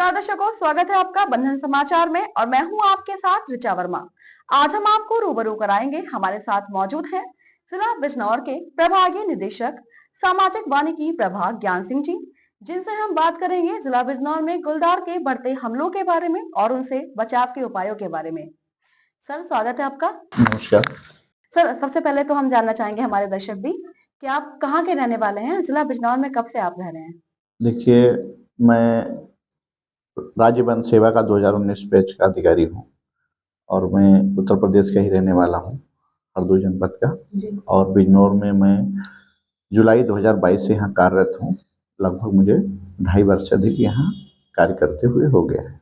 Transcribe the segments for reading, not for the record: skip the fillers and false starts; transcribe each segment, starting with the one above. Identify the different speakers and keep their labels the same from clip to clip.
Speaker 1: नमस्कार दर्शकों, स्वागत है आपका बंधन समाचार में और मैं हूं आपके साथ ऋचा वर्मा। आज हम आपको रूबरू कराएंगे। हमारे साथ मौजूद हैं जिला बिजनौर के प्रभागीय निदेशक सामाजिक वानिकी प्रभाग ज्ञान सिंह जी, जिनसे हम बात करेंगे जिला बिजनौर में गुलदार के बढ़ते हमलों के बारे में और उनसे बचाव के उपायों के बारे में। सर, स्वागत है आपका।
Speaker 2: नमस्कार।
Speaker 1: सर, सबसे पहले तो हम जानना चाहेंगे, हमारे दर्शक भी, कि आप कहाँ के रहने वाले हैं, जिला बिजनौर में कब से आप रह रहे हैं?
Speaker 2: देखिए, मैं राज्य वन सेवा का 2019 बैच का अधिकारी हूँ और मैं उत्तर प्रदेश का ही रहने वाला हूँ, हरदोई जनपद का। और बिजनौर में मैं जुलाई 2022 से यहाँ कार्यरत हूँ। लगभग मुझे 2.5 वर्ष से अधिक यहाँ कार्य करते हुए हो गया है।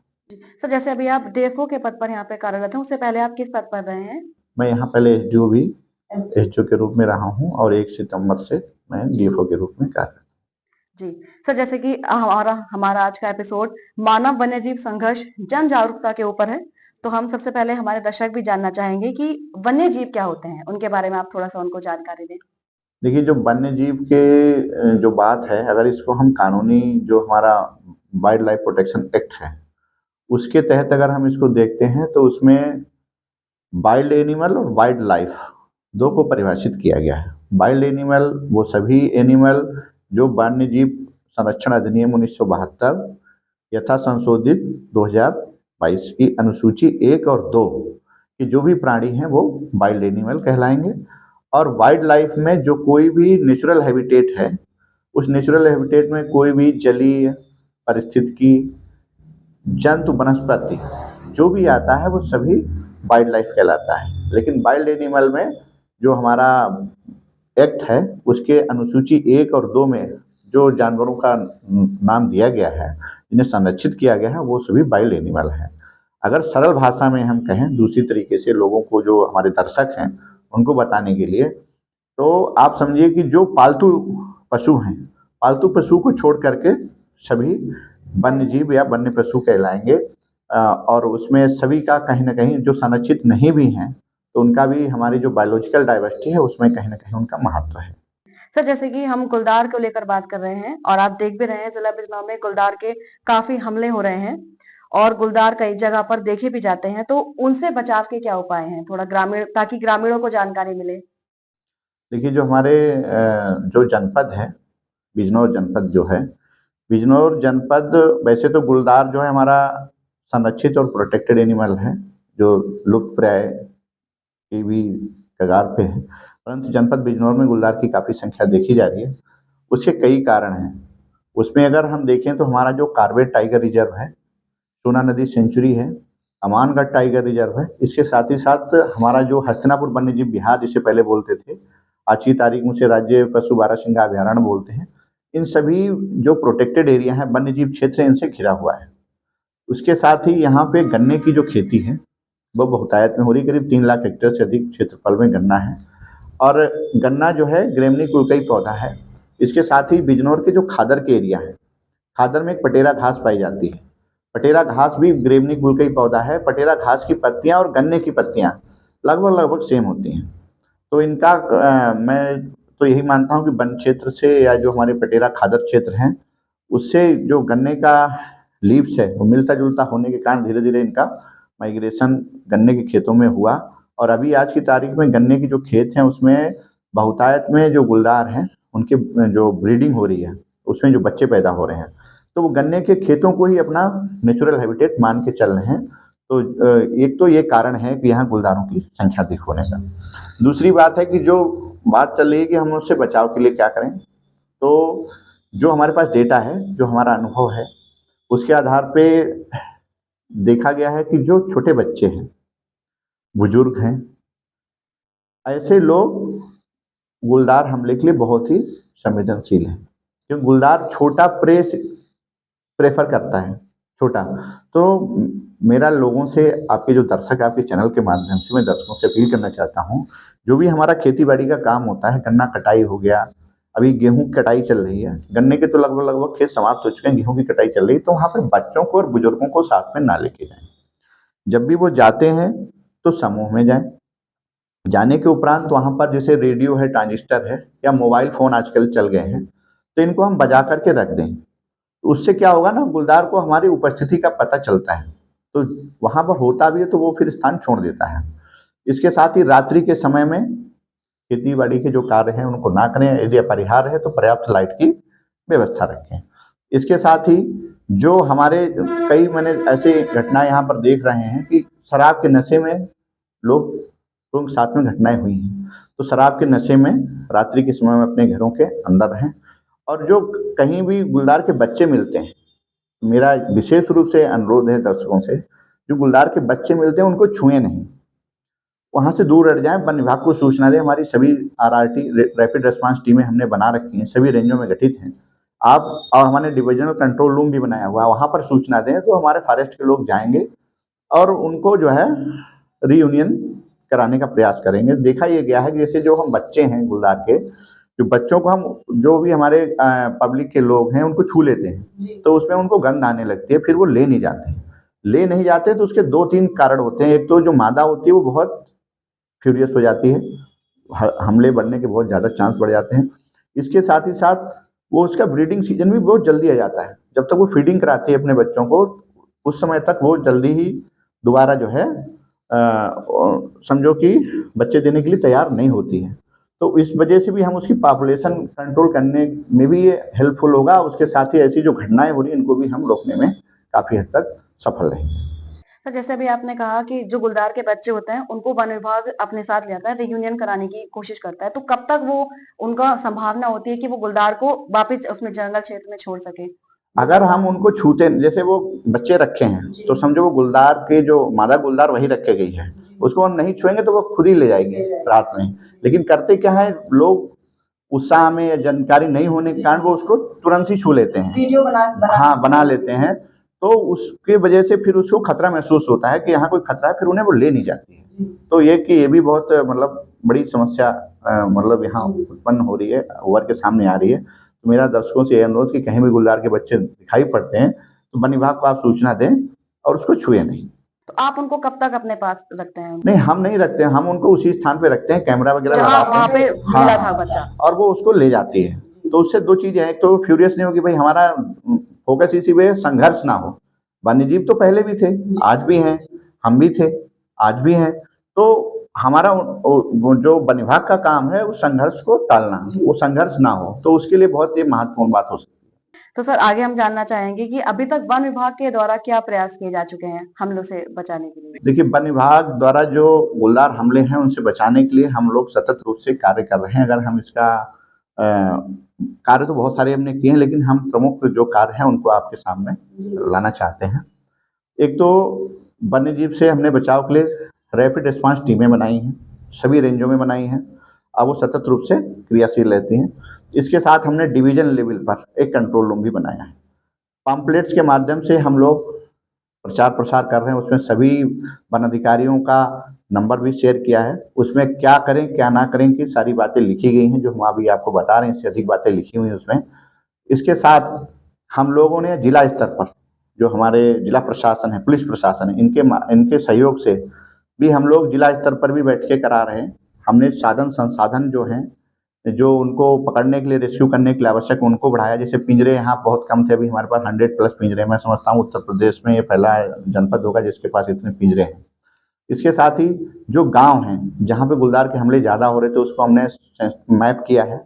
Speaker 1: सर, जैसे अभी आप डीएफओ के पद पर यहाँ पे कार्यरत हैं, उससे पहले आप किस पद पर रहे हैं?
Speaker 2: मैं यहाँ पहले एसडीओ के रूप में रहा हूँ और 1 सितंबर से मैं डीएफओ के रूप में कार्यरत।
Speaker 1: जी सर, जैसे कि हमारा हमारा आज का एपिसोड मानव वन्यजीव संघर्ष जन जागरूकता के ऊपर है, तो हम सबसे पहले हमारे दर्शक भी जानना चाहेंगे कि वन्यजीव क्या होते हैं, उनके बारे में आप थोड़ा सा उनको जानकारी दें।
Speaker 2: देखिए, जो वन्य जीव के जो बात है, अगर इसको हम कानूनी जो हमारा वाइल्ड लाइफ प्रोटेक्शन एक्ट है, उसके तहत अगर हम इसको देखते हैं तो उसमें वाइल्ड एनिमल और वाइल्ड लाइफ दो को परिभाषित किया गया है। वाइल्ड एनिमल वो सभी एनिमल जो वन्य जीव संरक्षण अधिनियम 1972 यथा संशोधित 2022 की अनुसूची 1 और 2 के जो भी प्राणी हैं वो वाइल्ड एनिमल कहलाएंगे। और वाइल्ड लाइफ में जो कोई भी नेचुरल हैबिटेट है, उस नेचुरल हैबिटेट में कोई भी जलीय पारिस्थितिकी जंतु वनस्पति जो भी आता है वो सभी वाइल्ड लाइफ कहलाता है। लेकिन वाइल्ड एनिमल में जो हमारा एक्ट है उसके अनुसूची 1 और 2 में जो जानवरों का नाम दिया गया है, जिन्हें संरक्षित किया गया है, वो सभी वाइल्ड एनिमल हैं। अगर सरल भाषा में हम कहें, दूसरी तरीके से लोगों को, जो हमारे दर्शक हैं उनको बताने के लिए, तो आप समझिए कि जो पालतू पशु हैं, पालतू पशु को छोड़ करके सभी वन्य जीव या वन्य पशु कहलाएंगे। और उसमें सभी का कहीं ना कहीं जो संरक्षित नहीं भी हैं, तो उनका भी हमारी जो बायोलॉजिकल डाइवर्सिटी है उसमें कहीं ना कहीं उनका महत्व है।
Speaker 1: सर, जैसे कि हम गुलदार को लेकर बात कर रहे हैं और आप देख भी रहे हैं जिला बिजनौर में गुलदार के काफी हमले हो रहे हैं और गुलदार कई जगह पर देखे भी जाते हैं, तो उनसे बचाव के क्या उपाय हैं, थोड़ा ग्रामीण, ताकि ग्रामीणों को जानकारी मिले।
Speaker 2: देखिए, जो हमारे जो जनपद है, बिजनौर जनपद जो है, बिजनौर जनपद वैसे तो गुलदार जो है हमारा संरक्षित और प्रोटेक्टेड एनिमल है, जो लुप्त प्राय की भी कगार पे है, परंतु जनपद बिजनौर में गुलदार की काफ़ी संख्या देखी जा रही है। उसके कई कारण हैं। उसमें अगर हम देखें तो हमारा जो कार्बेट टाइगर रिजर्व है, सोना नदी सेंचुरी है, अमानगढ़ टाइगर रिजर्व है, इसके साथ ही साथ हमारा जो हस्तिनापुर वन्यजीव विहार जिसे पहले बोलते थे, आज की तारीख में उसे राज्य पशु बारहसिंगा अभयारण्य बोलते हैं, इन सभी जो प्रोटेक्टेड एरिया है, वन्यजीव क्षेत्र है, इनसे घिरा हुआ है। उसके साथ ही यहाँ पे गन्ने की जो खेती है वो बहुतायत में हो रही, करीब 3 लाख हेक्टेयर से अधिक क्षेत्रफल में गन्ना है। और गन्ना जो है ग्रेमनी कुल का ही पौधा है। इसके साथ ही बिजनौर के जो खादर के एरिया है, खादर में एक पटेरा घास पाई जाती है। पटेरा घास भी ग्रेमनी कुल का ही पौधा है। पटेरा घास की पत्तियाँ और गन्ने की पत्तियाँ लगभग लगभग सेम होती हैं। तो इनका मैं तो यही मानता हूँ कि वन क्षेत्र से या जो हमारे पटेरा खादर क्षेत्र हैं, उससे जो गन्ने का लीव्स है वो मिलता जुलता होने के कारण धीरे धीरे इनका माइग्रेशन गन्ने के खेतों में हुआ। और अभी आज की तारीख में गन्ने के जो खेत हैं उसमें बहुतायत में जो गुलदार हैं उनके जो ब्रीडिंग हो रही है, उसमें जो बच्चे पैदा हो रहे हैं, तो वो गन्ने के खेतों को ही अपना नेचुरल हैबिटेट मान के चल रहे हैं। तो एक तो ये कारण है कि यहाँ गुलदारों की संख्या अधिक होने का। दूसरी बात है कि जो बात चल रही है कि हम उससे बचाव के लिए क्या करें, तो जो हमारे पास डेटा है, जो हमारा अनुभव है, उसके आधार पे देखा गया है कि जो छोटे बच्चे हैं, बुजुर्ग हैं, ऐसे लोग गुलदार हमले के लिए बहुत ही संवेदनशील हैं, क्योंकि गुलदार छोटा प्रेफर करता है, छोटा। तो मेरा लोगों से, आपके जो दर्शक, आपके चैनल के माध्यम से मैं दर्शकों से अपील करना चाहता हूँ, जो भी हमारा खेती बाड़ी का काम होता है, गन्ना कटाई हो गया, अभी गेहूं की कटाई चल रही है, गन्ने के तो लगभग लगभग खेत समाप्त हो चुके हैं, गेहूं की कटाई चल रही है, तो वहाँ पर बच्चों को और बुजुर्गों को साथ में ना लेके जाएं। जब भी वो जाते हैं तो समूह में जाएं। जाने के उपरांत वहाँ पर जैसे रेडियो है, ट्रांजिस्टर है, या मोबाइल फ़ोन आजकल चल गए हैं, तो इनको हम बजा करके रख दें। तो उससे क्या होगा ना, गुलदार को हमारी उपस्थिति का पता चलता है, तो वहाँ पर होता भी है तो वो फिर स्थान छोड़ देता है। इसके साथ ही रात्रि के समय में खेती बाड़ी के जो कार्य हैं उनको ना करें, यदि अपरिहार्य है तो पर्याप्त लाइट की व्यवस्था रखें। इसके साथ ही जो हमारे कई मैंने ऐसी घटनाएं यहाँ पर देख रहे हैं कि शराब के नशे में लोग साथ में घटनाएं हुई हैं, तो शराब के नशे में रात्रि के समय में अपने घरों के अंदर रहें। और जो कहीं भी गुलदार के बच्चे मिलते हैं, मेरा विशेष रूप से अनुरोध है दर्शकों से, जो गुलदार के बच्चे मिलते हैं उनको छुएं नहीं, वहाँ से दूर हट जाएं, वन विभाग को सूचना दें। हमारी सभी आरआरटी रैपिड रिस्पांस टीमें हमने बना रखी हैं, सभी रेंजों में गठित हैं। आप और हमारे डिविजनल कंट्रोल रूम भी बनाया हुआ है, वहाँ पर सूचना दें तो हमारे फॉरेस्ट के लोग जाएंगे और उनको जो है रीयूनियन कराने का प्रयास करेंगे। देखा ये गया है कि जैसे जो हम बच्चे हैं गुलदार के, जो बच्चों को हम जो भी हमारे पब्लिक के लोग हैं उनको छू लेते हैं तो उसमें उनको गंध आने लगती है, फिर वो ले नहीं जाते तो उसके 2-3 कारण होते हैं। एक तो जो मादा होती है वो बहुत फ्यूरियस हो जाती है, हमले बढ़ने के बहुत ज़्यादा चांस बढ़ जाते हैं। इसके साथ ही साथ वो उसका ब्रीडिंग सीजन भी बहुत जल्दी आ जाता है। जब तक वो फीडिंग कराती है अपने बच्चों को, उस समय तक वो जल्दी ही दोबारा जो है समझो कि बच्चे देने के लिए तैयार नहीं होती है। तो इस वजह से भी हम उसकी पॉपुलेशन कंट्रोल करने में भी ये हेल्पफुल होगा। उसके साथ ही ऐसी जो घटनाएं हो रही हैं इनको भी हम रोकने में काफ़ी हद तक सफल रहेंगे।
Speaker 1: तो जैसे अभी आपने कहा कि जो गुलदार के बच्चे होते हैं उनको वन विभाग अपने साथ ले आता है, रियूनियन कराने की कोशिश करता है, तो कब तक वो उनका संभावना होती है कि वो गुलदार को वापस उसमें जंगल क्षेत्र में छोड़ सके?
Speaker 2: अगर हम उनको छूते, जैसे वो बच्चे रखे हैं तो समझो वो गुलदार के जो मादा गुलदार वही रखे गई है, उसको हम नहीं छुएंगे तो वो खुद ही ले जाएगी रात में। लेकिन करते क्या है, लोग उत्साह में या जानकारी नहीं होने के कारण वो उसको तुरंत ही छू लेते हैं,
Speaker 1: वीडियो बना
Speaker 2: हाँ बना लेते हैं। तो उसके वजह से फिर उसको खतरा महसूस होता है कि यहाँ कोई खतरा है, फिर उन्हें वो ले नहीं जाती है। तो ये कि ये भी बहुत मतलब बड़ी समस्या मतलब यहाँ उत्पन्न हो रही है, उभर के सामने आ रही है। तो मेरा दर्शकों से ये अनुरोध कि कहीं भी गुलदार के बच्चे दिखाई पड़ते हैं तो वन विभाग को आप सूचना दें और उसको छुए नहीं।
Speaker 1: तो आप उनको कब तक अपने पास रखते हैं?
Speaker 2: नहीं, हम नहीं रखते हैं, हम उनको उसी स्थान पे रखते हैं, कैमरा वगैरह
Speaker 1: जहाँ
Speaker 2: लगाते
Speaker 1: वहाँ
Speaker 2: हैं।
Speaker 1: पे
Speaker 2: हाँ,
Speaker 1: मिला था बच्चा।
Speaker 2: और वो उसको ले जाती है। तो उससे 2 चीज़ें हैं, एक तो फ्यूरियस नहीं होगी, भाई हमारा फोकस इसी पे संघर्ष ना हो। वन्यजीव तो पहले भी थे, आज भी हैं, हम भी थे, आज भी हैं। तो हमारा वो जो वन विभाग का काम है उस संघर्ष को टालना, वो संघर्ष ना हो, तो उसके लिए बहुत ये महत्वपूर्ण बात हो सकती है।
Speaker 1: तो सर आगे हम जानना चाहेंगे कि अभी तक वन विभाग के द्वारा क्या प्रयास किए जा चुके हैं हमलों से बचाने के लिए?
Speaker 2: देखिए, वन विभाग द्वारा जो गुलदार हमले हैं उनसे बचाने के लिए हम लोग सतत रूप से कार्य कर रहे हैं। अगर हम इसका कार्य तो बहुत सारे हमने किए हैं, लेकिन हम प्रमुख जो कार्य हैं उनको आपके सामने लाना चाहते हैं। एक तो वन्यजीव से हमने बचाव के लिए रैपिड रिस्पांस टीमें बनाई हैं, सभी रेंजों में बनाई हैं। अब वो सतत रूप से क्रियाशील रहती हैं। इसके साथ हमने डिवीजन लेवल पर एक कंट्रोल रूम भी बनाया है। पम्पलेट्स के माध्यम से हम लोग प्रचार प्रसार कर रहे हैं, उसमें सभी वन अधिकारियों का नंबर भी शेयर किया है। उसमें क्या करें क्या ना करें की सारी बातें लिखी गई हैं, जो हम अभी आपको बता रहे हैं, इससे अधिक बातें लिखी हुई हैं उसमें। इसके साथ हम लोगों ने जिला स्तर पर जो हमारे जिला प्रशासन है, पुलिस प्रशासन है, इनके सहयोग से भी हम लोग जिला स्तर पर भी बैठकें करा रहे हैं। हमने साधन संसाधन जो हैं, जो उनको पकड़ने के लिए, रेस्क्यू करने के लिए आवश्यक, उनको बढ़ाया। जैसे पिंजरे यहाँ बहुत कम थे, अभी हमारे पास 100 प्लस पिंजरे, मैं समझता हूँ उत्तर प्रदेश में ये पहला जनपद होगा जिसके पास इतने पिंजरे हैं। इसके साथ ही जो गाँव हैं जहाँ पे गुलदार के हमले ज़्यादा हो रहे थे उसको हमने मैप किया है।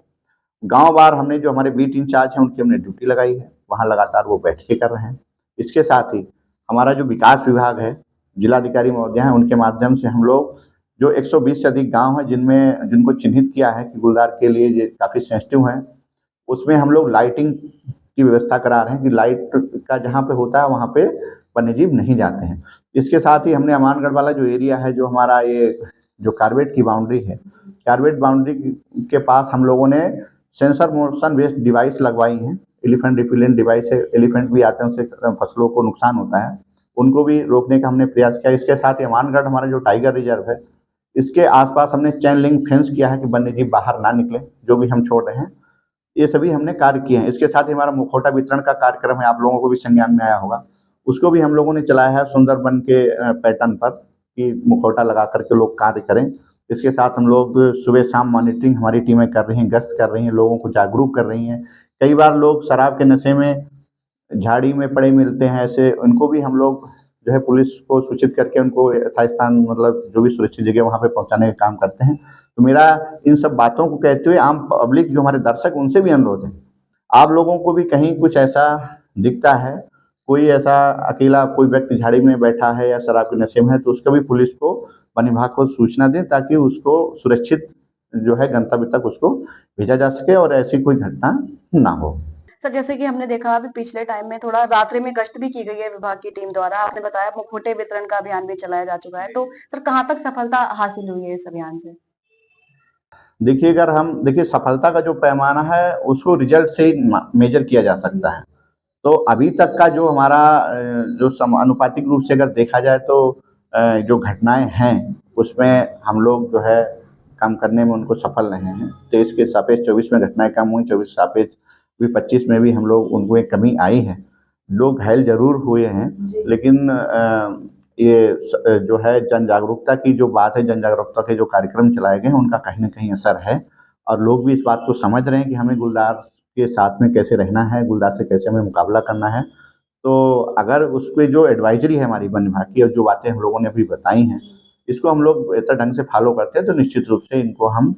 Speaker 2: गाँव वार हमने जो हमारे बीट इंचार्ज हैं उनकी हमने ड्यूटी लगाई है, वहाँ लगातार वो बैठकें कर रहे हैं। इसके साथ ही हमारा जो विकास विभाग है, जिलाधिकारी महोदय हैं, उनके माध्यम से हम लोग जो 120 से अधिक गाँव हैं जिनको चिन्हित किया है कि गुलदार के लिए ये काफ़ी सेंसिटिव हैं, उसमें हम लोग लाइटिंग की व्यवस्था करा रहे हैं कि लाइट का जहाँ पे होता है वहाँ पे वन्यजीव नहीं जाते हैं। इसके साथ ही हमने अमानगढ़ वाला जो एरिया है, जो हमारा ये जो कार्बेट की बाउंड्री है, कार्बेट बाउंड्री के पास हम लोगों ने सेंसर मोशन बेस्ड डिवाइस लगवाई हैं। एलिफेंट रिपेलेंट डिवाइस है, एलिफेंट भी आते हैं, उससे फसलों को नुकसान होता है, उनको भी रोकने का हमने प्रयास किया। इसके साथ ही अमानगढ़ हमारा जो टाइगर रिजर्व है, इसके आसपास हमने चेन लिंक फेंस किया है कि वन्यजीव बाहर ना निकले, जो भी हम छोड़ रहे हैं। ये सभी हमने कार्य किए हैं। इसके साथ ही हमारा मुखौटा वितरण का कार्यक्रम है, आप लोगों को भी संज्ञान में आया होगा, उसको भी हम लोगों ने चलाया है सुंदरबन के पैटर्न पर कि मुखौटा लगा करके लोग कार्य करें। इसके साथ हम लोग सुबह शाम मॉनिटरिंग हमारी टीमें कर रही हैं, गश्त कर रही हैं, लोगों को जागरूक कर रही हैं। कई बार लोग शराब के नशे में झाड़ी में पड़े मिलते हैं, ऐसे उनको भी हम लोग जो है पुलिस को सूचित करके उनको यथास्थान मतलब जो भी सुरक्षित जगह वहाँ पे पहुँचाने का काम करते हैं। तो मेरा इन सब बातों को कहते हुए आम पब्लिक जो हमारे दर्शक उनसे भी अनुरोध है, आप लोगों को भी कहीं कुछ ऐसा दिखता है, कोई ऐसा अकेला कोई व्यक्ति झाड़ी में बैठा है या शराब के नशे में है, तो उसका भी पुलिस को वन विभाग को सूचना दें ताकि उसको सुरक्षित जो है गंतव्य तक उसको भेजा जा सके और ऐसी कोई घटना ना हो।
Speaker 1: सर जैसे कि हमने देखा अभी पिछले टाइम में थोड़ा रात्रि में गश्त भी की गई है विभाग की टीम द्वारा। आपने बताया मुखौटे वितरण का अभियान भी चलाया जा चुका है। तो सर कहाँ तक सफलता हासिल हुई है इस अभियान से?
Speaker 2: देखिए अगर हम देखिए सफलता का जो पैमाना है उसको रिजल्ट से ही मेजर किया जा सकता है। तो अभी तक का जो हमारा जो समानुपातिक रूप से अगर देखा जाए तो जो घटनाएँ हैं उसमें हम लोग जो है कम करने में उनको सफल रहे हैं। 23 के सापेक्ष 24 में घटनाएँ कम हुई, 24 सापेक्ष भी 25 में भी हम लोग उनको एक कमी आई है। लोग घायल ज़रूर हुए हैं, लेकिन ये जो है जन जागरूकता की जो बात है, जन जागरूकता के जो कार्यक्रम चलाए गए हैं उनका कहीं न कहीं असर है और लोग भी इस बात को समझ रहे हैं कि हमें गुलदार के साथ में कैसे रहना है, गुलदार से कैसे हमें मुकाबला करना है। तो अगर उसपे जो एडवाइज़री है हमारी वन विभाग की और जो बातें हम लोगों ने अभी बताई हैं, इसको हम लोग बेहतर ढंग से फ़ॉलो करते हैं तो निश्चित रूप से इनको हम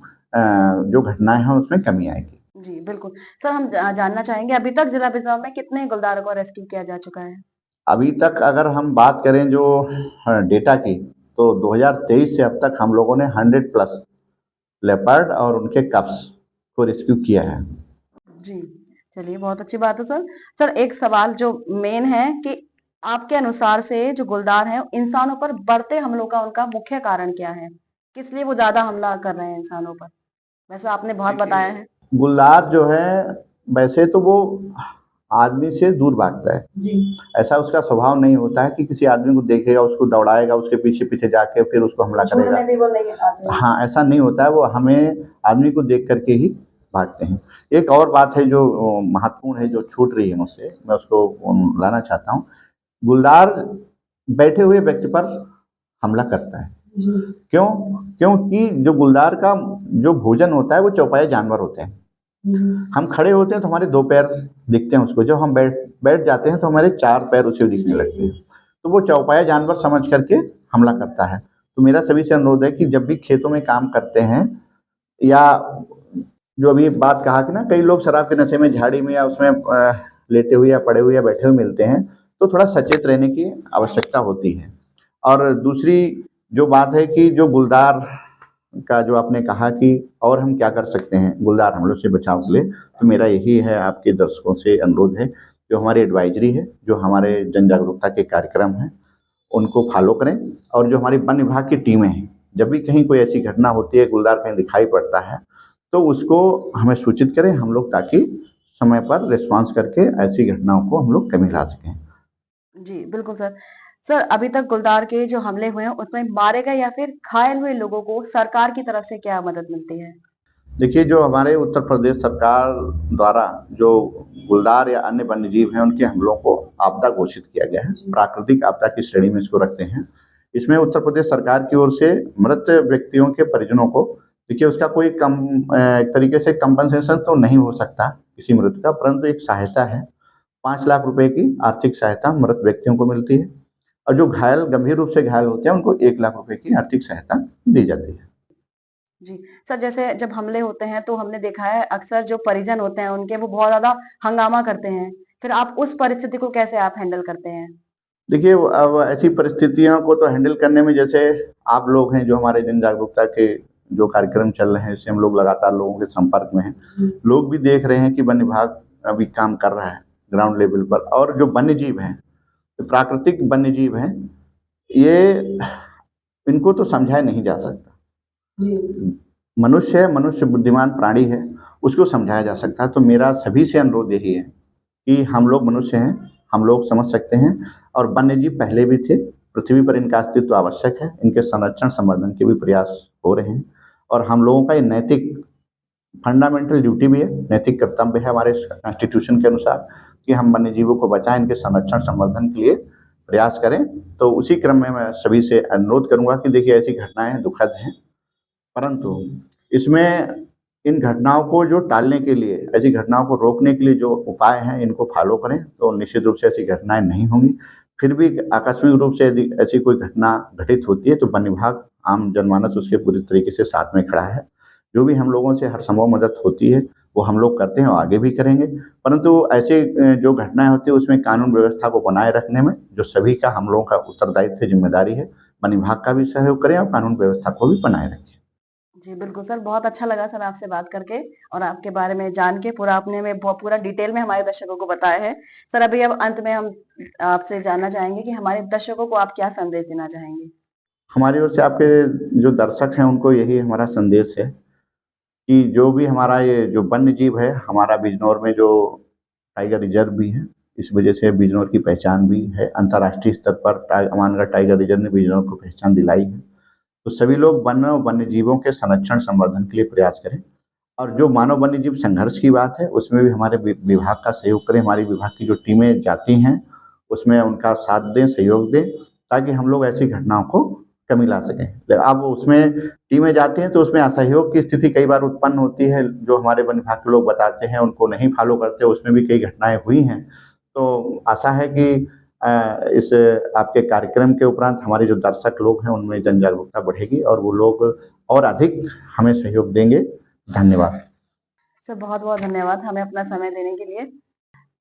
Speaker 2: जो घटनाएँ हैं उसमें कमी आएगी।
Speaker 1: जी, बिल्कुल। सर हम जानना चाहेंगे अभी तक जिला बिजनौर में कितने गुलदारों को रेस्क्यू किया जा चुका है?
Speaker 2: अभी तक अगर हम बात करें जो डेटा की, तो 2023 से अब तक हम लोगों ने 100 प्लस लेपर्ड और उनके कब्स को रेस्क्यू किया है।
Speaker 1: जी, चलिए बहुत अच्छी बात है सर। सर एक सवाल जो मेन है कि आपके अनुसार से जो गुलदार हैं, इंसानों पर बढ़ते हमलों का उनका मुख्य कारण क्या है? किस लिए वो ज़्यादा हमला कर रहे हैं इंसानों पर? वैसे आपने बहुत बताया है।
Speaker 2: गुलदार जो है वैसे तो वो आदमी से दूर भागता है। ऐसा उसका स्वभाव नहीं होता है कि किसी आदमी को देखेगा, उसको दौड़ाएगा, उसके पीछे-पीछे जाके फिर उसको हमला करेगा। हाँ, ऐसा नहीं होता है, वो हमें आदमी को देख कर के ही भागते हैं। एक और बात है जो महत्वपूर्ण है, जो छूट रही है मुझसे, मैं उसको लाना चाहता हूँ। गुलदार बैठे हुए व्यक्ति पर हमला करता है। क्यों? क्योंकि जो गुलदार का जो भोजन होता है वो चौपाया जानवर होते हैं। हम खड़े होते हैं तो हमारे 2 पैर दिखते हैं उसको, जब हम बैठ जाते हैं तो हमारे 4 पैर उसे दिखने लगते हैं। तो वो चौपाया जानवर समझ करके हमला करता है। तो मेरा सभी से अनुरोध है कि जब भी खेतों में काम करते हैं या जो अभी बात कहा कि ना कई लोग शराब के नशे में झाड़ी में या उसमें लेटे हुए या पड़े हुए या बैठे हुए मिलते हैं, तो थोड़ा सचेत रहने की आवश्यकता होती है। और दूसरी जो बात है कि जो गुलदार का जो आपने कहा कि और हम क्या कर सकते हैं गुलदार हमलों से बचाव के लिए, तो मेरा यही है आपके दर्शकों से अनुरोध है, जो हमारी एडवाइजरी है, जो हमारे जन जागरूकता के कार्यक्रम हैं, उनको फॉलो करें और जो हमारी वन विभाग की टीमें हैं, जब भी कहीं कोई ऐसी घटना होती है, गुलदार कहीं दिखाई पड़ता है, तो उसको हमें सूचित करें हम लोग ताकि समय पर रिस्पॉन्स करके ऐसी घटनाओं को हम लोग कम ला सकें।
Speaker 1: जी, बिल्कुल सर। सर अभी तक गुलदार के जो हमले हुए हैं उसमें मारे गए या फिर घायल हुए लोगों को सरकार की तरफ से क्या मदद मिलती है?
Speaker 2: देखिए, जो हमारे उत्तर प्रदेश सरकार द्वारा जो गुलदार या अन्य वन्यजीव हैं, उनके हमलों को आपदा घोषित किया गया है। प्राकृतिक आपदा की श्रेणी में इसको रखते हैं। इसमें उत्तर प्रदेश सरकार की ओर से मृत व्यक्तियों के परिजनों को देखिए उसका कोई एक तरीके से कंपनसेशन तो नहीं हो सकता किसी मृत का, परंतु एक सहायता है। 5 लाख रुपए की आर्थिक सहायता मृत व्यक्तियों को मिलती है और जो घायल गंभीर रूप से घायल होते हैं, उनको 1 लाख रुपए की आर्थिक सहायता दी जाती है।
Speaker 1: जी। सर जैसे जब हमले होते हैं तो हमने देखा है अक्सर जो परिजन होते हैं उनके वो बहुत ज़्यादा हंगामा करते हैं। फिर आप उस परिस्थिति को कैसे आप हैंडल करते हैं?
Speaker 2: देखिए, अब ऐसी परिस्थितियों को तो हैंडल करने में जैसे आप लोग हैं जो हमारे जन जागरूकता के जो कार्यक्रम चल रहे हैं, इससे हम लोग लगातार लोगों के संपर्क में हैं। लोग भी देख रहे हैं कि वन विभाग अभी काम कर रहा है ग्राउंड लेवल पर और जो वन्यजीव हैं, जो प्राकृतिक वन्यजीव हैं, ये इनको तो समझाया नहीं जा सकता। मनुष्य है, मनुष्य बुद्धिमान प्राणी है, उसको समझाया जा सकता है। तो मेरा सभी से अनुरोध यही है कि हम लोग मनुष्य हैं, हम लोग समझ सकते हैं और वन्यजीव पहले भी थे, पृथ्वी पर इनका अस्तित्व आवश्यक है, इनके संरक्षण संवर्धन के भी प्रयास हो रहे हैं और हम लोगों का ये नैतिक फंडामेंटल ड्यूटी भी है, नैतिक कर्तव्य है हमारे कॉन्स्टिट्यूशन के अनुसार कि हम वन्यजीवों को बचाएं, इनके संरक्षण संवर्धन के लिए प्रयास करें। तो उसी क्रम में मैं सभी से अनुरोध करूंगा कि देखिए ऐसी घटनाएं दुखद हैं, परंतु इसमें इन घटनाओं को जो टालने के लिए, ऐसी घटनाओं को रोकने के लिए जो उपाय हैं, इनको फॉलो करें तो निश्चित रूप से ऐसी घटनाएँ नहीं होंगी। फिर भी आकस्मिक रूप से यदि ऐसी कोई घटना घटित होती है तो वन विभाग, आम जनमानस उसके पूरी तरीके से साथ में खड़ा है। जो भी हम लोगों से हर संभव मदद होती है, वो हम लोग करते हैं और आगे भी करेंगे। परंतु ऐसे जो घटनाएँ होती हैं उसमें कानून व्यवस्था को बनाए रखने में जो सभी का हम लोगों का उत्तरदायित्व है, ज़िम्मेदारी है। वन विभाग का भी सहयोग करें और कानून व्यवस्था को भी बनाए रखें।
Speaker 1: जी, बिल्कुल सर, बहुत अच्छा लगा सर आपसे बात करके और आपके बारे में जान के पूरा आपने में ब पूरा डिटेल में हमारे दर्शकों को बताया है। सर अभी अब अंत में हम आपसे जानना चाहेंगे कि हमारे दर्शकों को आप क्या संदेश देना चाहेंगे?
Speaker 2: हमारी ओर से आपके जो दर्शक हैं उनको यही हमारा संदेश है कि जो भी हमारा ये जो वन्य जीव है, हमारा बिजनौर में जो टाइगर रिज़र्व भी है, इस वजह से बिजनौर की पहचान भी है। अंतर्राष्ट्रीय स्तर पर मानगढ़ टाइगर रिज़र्व ने बिजनौर को पहचान दिलाई है। तो सभी लोग वन्य जीवों के संरक्षण संवर्धन के लिए प्रयास करें और जो मानव वन्य जीव संघर्ष की बात है, उसमें भी हमारे विभाग का सहयोग करें। हमारी विभाग की जो टीमें जाती हैं, उसमें उनका साथ दें, सहयोग दें, ताकि हम लोग ऐसी घटनाओं को कमी ला सकें। अब उसमें टीमें जाती हैं तो उसमें असहयोग की स्थिति कई बार उत्पन्न होती है, जो हमारे वन विभाग के लोग बताते हैं, उनको नहीं फॉलो करते, उसमें भी कई घटनाएँ हुई हैं। तो आशा है कि इस आपके कार्यक्रम के उपरांत हमारे जो दर्शक लोग हैं, उनमें जन जागरूकता बढ़ेगी और वो लोग और अधिक हमें सहयोग देंगे। धन्यवाद।
Speaker 1: सर बहुत-बहुत धन्यवाद हमें अपना समय देने के लिए।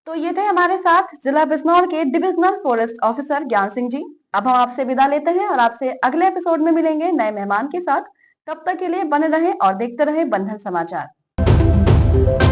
Speaker 1: तो ये थे हमारे साथ जिला बिजनौर के डिविजनल फॉरेस्ट ऑफिसर ज्ञान सिंह जी। अब हम आपसे विदा लेते हैं और आपसे अगले एपिसोड में मिलेंगे नए मेहमान के साथ। तब तक के लिए बने रहें और देखते रहें बंधन समाचार।